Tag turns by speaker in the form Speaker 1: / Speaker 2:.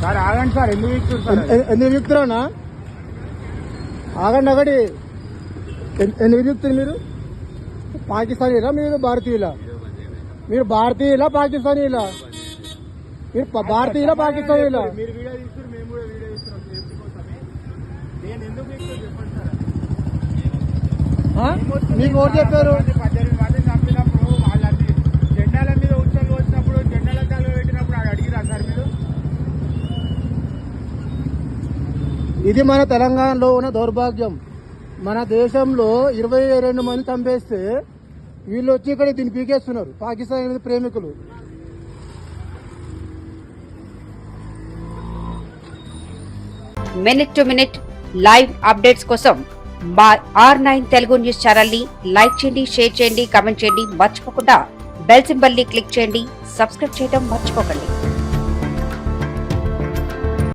Speaker 1: Sir ఆగండి sir, ఎందుకు వీక్తున్నారు?
Speaker 2: ఎందుకు వీక్తున్నా? ఆగండి ఒకటి. ఎందుకు వీక్తుంది మీరు? పాకిస్తానీలా మీరు భారతీయులా? మీరు భారతీయులా పాకిస్తానీలా? మీరు భారతీయులా పాకిస్తానీలా?
Speaker 1: మీరు వీడియో తీసుకుని మేము కూడా వీడియో ఇస్తున్నాం సేఫ్టీ కోసమే. నేను ఎందుకు వీక్తున్నా చెప్పండి సార్.
Speaker 2: మీకు ఓటు చెప్పారు?
Speaker 1: 18 మంది చంపినప్పుడు వాళ్ళందరి జెండాల మీద ఉత్సవాలు వచ్చినప్పుడు జెండాల కాలు పెట్టినప్పుడు అడిగిరా సార్ మీరు?
Speaker 2: ఇది మన తెలంగాణలో ఉన్న దౌర్భాగ్యం. మన దేశంలో 22 మంది చంపేస్తే వీళ్ళు వచ్చి ఇక్కడ దీన్ని పీకేస్తున్నారు. పాకిస్తాన్ ప్రేమికులు.
Speaker 3: Minute to minute live updates కోసం మా R9 తెలుగు న్యూస్ ఛానల్ ని లైక్ చేయండి, షేర్ చేయండి, కామెంట్ చేయండి. మర్చిపోకుండా బెల్ సింబల్ ని క్లిక్ చేయండి. సబ్స్క్రైబ్ చేయడం మర్చిపోకండి.